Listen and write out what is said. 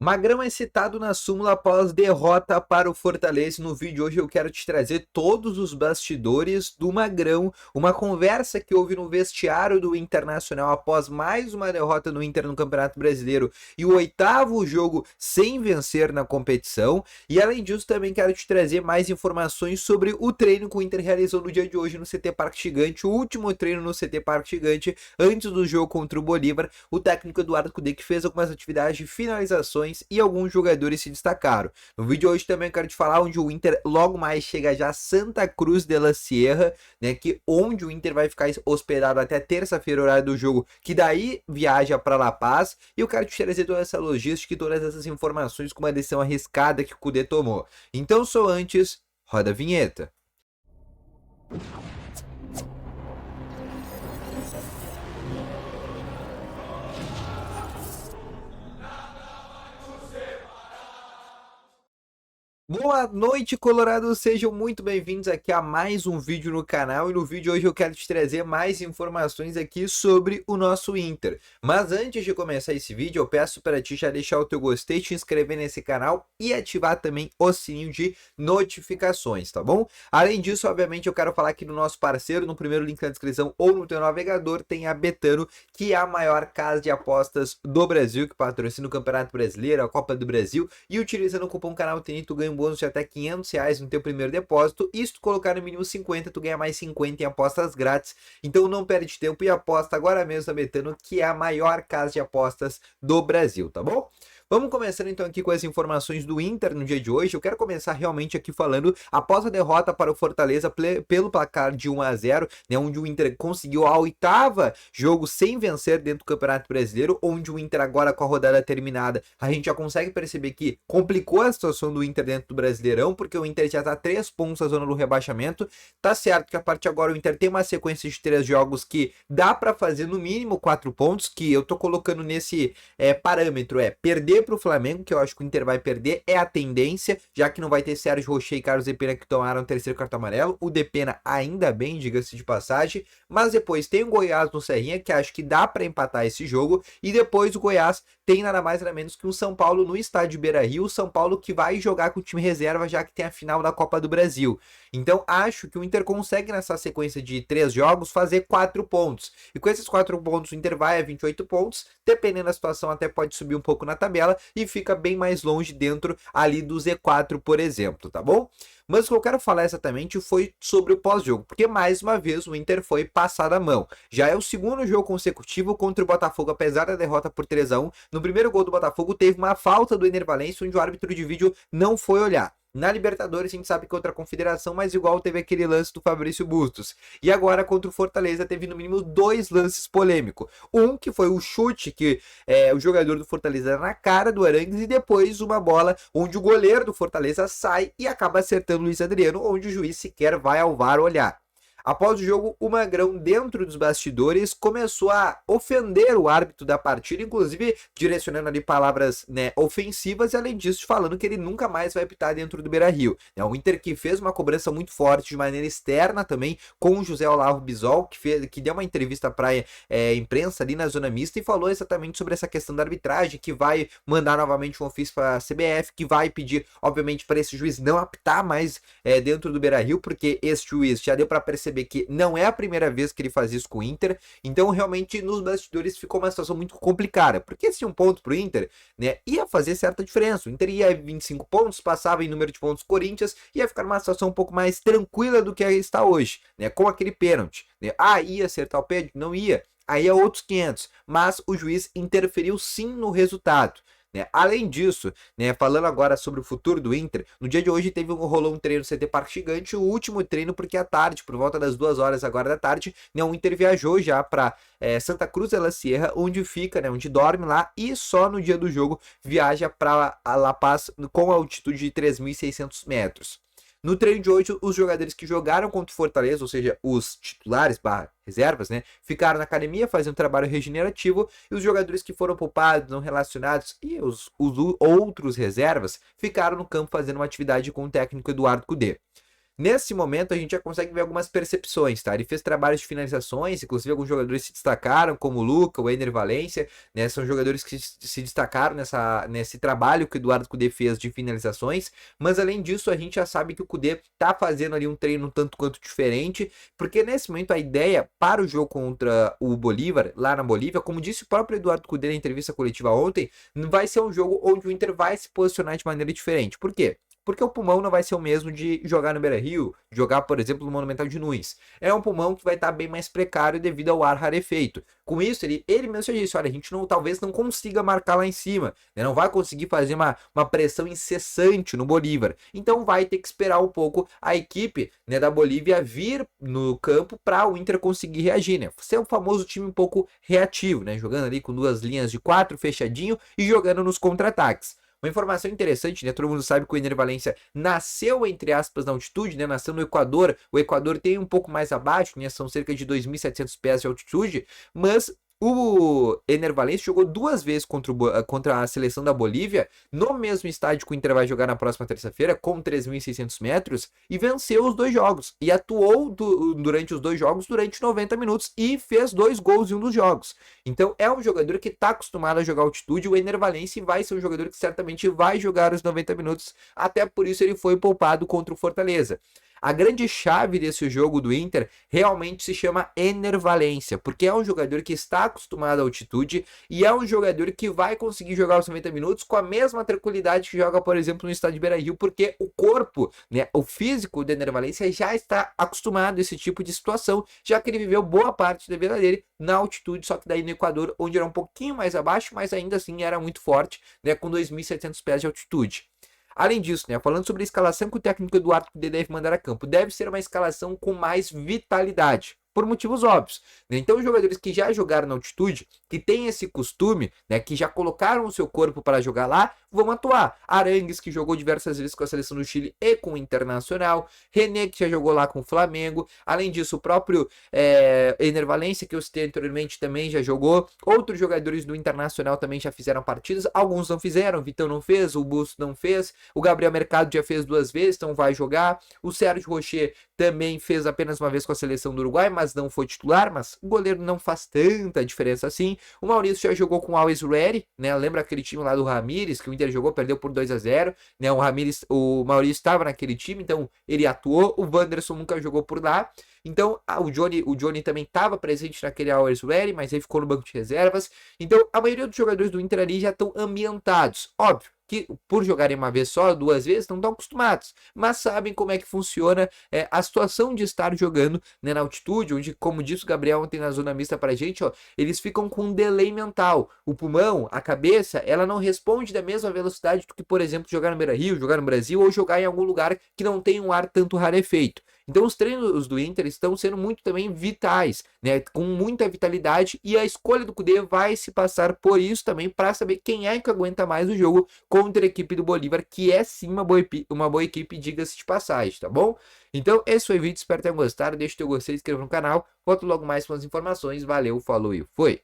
Magrão é citado na súmula após derrota para o Fortaleza. No vídeo de hoje eu quero te trazer todos os bastidores do Magrão, uma conversa que houve no vestiário do Internacional após mais uma derrota no Inter no Campeonato Brasileiro e o oitavo jogo sem vencer na competição. E além disso também quero te trazer mais informações sobre o treino que o Inter realizou no dia de hoje no CT Parque Gigante, o último treino no CT Parque Gigante antes do jogo contra o Bolívar. O técnico Eduardo Cudê que fez algumas atividades de finalizações e alguns jogadores se destacaram. No vídeo de hoje também eu quero te falar onde o Inter logo mais chega já a Santa Cruz de la Sierra, né, onde o Inter vai ficar hospedado até terça-feira, horário do jogo, que daí viaja para La Paz, e eu quero te trazer toda essa logística e todas essas informações com uma decisão arriscada que o Cudê tomou. Então, só antes, roda a vinheta. Boa noite, Colorado! Sejam muito bem-vindos aqui a mais um vídeo no canal, e no vídeo de hoje eu quero te trazer mais informações aqui sobre o nosso Inter. Mas antes de começar esse vídeo, eu peço para ti já deixar o teu gostei, te inscrever nesse canal e ativar também o sininho de notificações, tá bom? Além disso, obviamente, eu quero falar aqui do nosso parceiro, no primeiro link na descrição ou no teu navegador, tem a Betano, que é a maior casa de apostas do Brasil, que patrocina o Campeonato Brasileiro, a Copa do Brasil, e utilizando o cupom canal TN, tu ganha um bônus de até R$500 no teu primeiro depósito, e se tu colocar no mínimo 50, tu ganha mais 50 em apostas grátis. Então não perde tempo e aposta agora mesmo na Betano, que é a maior casa de apostas do Brasil, tá bom? Vamos começando então aqui com as informações do Inter no dia de hoje. Eu quero começar realmente aqui falando após a derrota para o Fortaleza pelo placar de 1-0, né, onde o Inter conseguiu a oitava jogo sem vencer dentro do Campeonato Brasileiro, onde o Inter agora com a rodada terminada, a gente já consegue perceber que complicou a situação do Inter dentro do Brasileirão, porque o Inter já está 3 pontos da zona do rebaixamento. Tá certo que a partir de agora o Inter tem uma sequência de 3 jogos que dá para fazer no mínimo 4 pontos, que eu tô colocando nesse parâmetro, perder para o Flamengo, que eu acho que o Inter vai perder, é a tendência, já que não vai ter Sérgio Rocher e Carlos Depena que tomaram o terceiro cartão amarelo. O Depena ainda bem, diga-se de passagem, mas depois tem o Goiás no Serrinha, que acho que dá para empatar esse jogo, e depois o Goiás tem nada mais nada menos que o São Paulo no estádio Beira-Rio, o São Paulo que vai jogar com o time reserva, já que tem a final da Copa do Brasil. Então acho que o Inter consegue nessa sequência de 3 jogos fazer 4 pontos, e com esses 4 pontos o Inter vai a 28 pontos, dependendo da situação até pode subir um pouco na tabela, e fica bem mais longe dentro ali do Z4, por exemplo, tá bom? Mas o que eu quero falar exatamente foi sobre o pós-jogo, porque mais uma vez o Inter foi passado a mão. Já é o segundo jogo consecutivo contra o Botafogo, apesar da derrota por 3-1. No primeiro gol do Botafogo teve uma falta do Ener Valencia, onde o árbitro de vídeo não foi olhar. Na Libertadores a gente sabe que é outra confederação, mas igual teve aquele lance do Fabrício Bustos. E agora contra o Fortaleza teve no mínimo 2 lances polêmicos. Um que foi o chute que o jogador do Fortaleza na cara do Arangues, e depois uma bola onde o goleiro do Fortaleza sai e acaba acertando o Luiz Adriano, onde o juiz sequer vai ao VAR olhar. Após o jogo, o Magrão, dentro dos bastidores, começou a ofender o árbitro da partida, inclusive direcionando ali palavras, né, ofensivas, e além disso falando que ele nunca mais vai apitar dentro do Beira-Rio. É um Inter que fez uma cobrança muito forte de maneira externa também com o José Olavo Bisol, que deu uma entrevista para a imprensa ali na zona mista e falou exatamente sobre essa questão da arbitragem, que vai mandar novamente um ofício para a CBF, que vai pedir, obviamente, para esse juiz não apitar mais dentro do Beira-Rio, porque esse juiz já deu para perceber que não é a primeira vez que ele faz isso com o Inter. Então realmente nos bastidores ficou uma situação muito complicada, porque esse ponto pro Inter, né, ia fazer certa diferença. O Inter ia a 25 pontos, passava em número de pontos Corinthians, ia ficar numa situação um pouco mais tranquila do que está hoje, né, com aquele pênalti, né? Ia acertar o pênalti? Não ia. Aí é outros 500, mas o juiz interferiu sim no resultado. Além disso, falando agora sobre o futuro do Inter, no dia de hoje rolou um treino no CT Parque Gigante, o último treino porque à tarde, por volta das 2 horas agora da tarde, o Inter viajou já para Santa Cruz de la Sierra, onde fica, onde dorme lá, e só no dia do jogo viaja para La Paz com altitude de 3.600 metros. No treino de hoje, os jogadores que jogaram contra o Fortaleza, ou seja, os titulares reservas, ficaram na academia fazendo trabalho regenerativo, e os jogadores que foram poupados, não relacionados, e os outros reservas ficaram no campo fazendo uma atividade com o técnico Eduardo Cudê. Nesse momento a gente já consegue ver algumas percepções, tá? Ele fez trabalhos de finalizações, inclusive alguns jogadores se destacaram, como o Luca, o Ener Valencia, né? São jogadores que se destacaram nesse trabalho que o Eduardo Cudê fez de finalizações, mas além disso a gente já sabe que o Cudê tá fazendo ali um treino um tanto quanto diferente, porque nesse momento a ideia para o jogo contra o Bolívar, lá na Bolívia, como disse o próprio Eduardo Cudê na entrevista coletiva ontem, vai ser um jogo onde o Inter vai se posicionar de maneira diferente. Por quê? Porque o pulmão não vai ser o mesmo de jogar no Beira-Rio, jogar, por exemplo, no Monumental de Nunes. É um pulmão que vai estar bem mais precário devido ao ar rarefeito. Com isso, ele mesmo já disse, olha, a gente talvez não consiga marcar lá em cima, né? Não vai conseguir fazer uma pressão incessante no Bolívar. Então vai ter que esperar um pouco a equipe, né, da Bolívia vir no campo para o Inter conseguir reagir, né? Ser o famoso time um pouco reativo, né? Jogando ali com 2 linhas de 4 fechadinho e jogando nos contra-ataques. Uma informação interessante, né? Todo mundo sabe que o Ener Valencia nasceu, entre aspas, na altitude, né? Nasceu no Equador. O Equador tem um pouco mais abaixo, né? São cerca de 2.700 pés de altitude, mas o Ener Valencia jogou 2 vezes contra a seleção da Bolívia, no mesmo estádio que o Inter vai jogar na próxima terça-feira, com 3.600 metros, e venceu os 2 jogos. E atuou durante os 2 jogos, durante 90 minutos, e fez 2 gols em um dos jogos. Então é um jogador que está acostumado a jogar altitude, o Ener Valencia vai ser um jogador que certamente vai jogar os 90 minutos, até por isso ele foi poupado contra o Fortaleza. A grande chave desse jogo do Inter realmente se chama Ener Valencia, porque é um jogador que está acostumado à altitude e é um jogador que vai conseguir jogar os 90 minutos com a mesma tranquilidade que joga, por exemplo, no estádio Beira-Rio, porque o corpo, né, o físico do Ener Valencia já está acostumado a esse tipo de situação, já que ele viveu boa parte da vida dele na altitude, só que daí no Equador, onde era um pouquinho mais abaixo, mas ainda assim era muito forte, né, com 2.700 pés de altitude. Além disso, né, falando sobre a escalação que o técnico Eduardo Cudê deve mandar a campo, deve ser uma escalação com mais vitalidade, por motivos óbvios, né? Então, os jogadores que já jogaram na altitude, que têm esse costume, né, que já colocaram o seu corpo para jogar lá, vão atuar. Arangues, que jogou diversas vezes com a seleção do Chile e com o Internacional, René, que já jogou lá com o Flamengo, além disso, o próprio Ener Valencia, que eu citei anteriormente, também já jogou, outros jogadores do Internacional também já fizeram partidas, alguns não fizeram, o Vitão não fez, o Busto não fez, o Gabriel Mercado já fez 2 vezes, então vai jogar, o Sérgio Rocher também fez apenas uma vez com a seleção do Uruguai, mas não foi titular, mas o goleiro não faz tanta diferença assim. O Maurício já jogou com o Always Ready, né? Lembra aquele time lá do Ramires, que o Inter jogou, perdeu por 2-0, né? O Maurício estava naquele time, então ele atuou. O Wanderson nunca jogou por lá. Então, o Johnny também estava presente naquele Always Ready, mas ele ficou no banco de reservas. Então, a maioria dos jogadores do Inter ali já estão ambientados. Óbvio que por jogarem uma vez só, 2 vezes, não estão acostumados, mas sabem como é que funciona a situação de estar jogando, né, na altitude, onde, como disse o Gabriel ontem na zona mista pra gente, ó, eles ficam com um delay mental. O pulmão, a cabeça, ela não responde da mesma velocidade do que, por exemplo, jogar no Beira-Rio, jogar no Brasil ou jogar em algum lugar que não tem um ar tanto rarefeito. Então os treinos do Inter estão sendo muito também vitais, né, com muita vitalidade, e a escolha do Cudê vai se passar por isso também, para saber quem é que aguenta mais o jogo contra a equipe do Bolívar, que é sim uma boa equipe, diga-se de passagem, tá bom? Então esse foi o vídeo, espero que tenham gostado, deixa o teu gostei, se inscreva no canal, volto logo mais com as informações, valeu, falou e foi!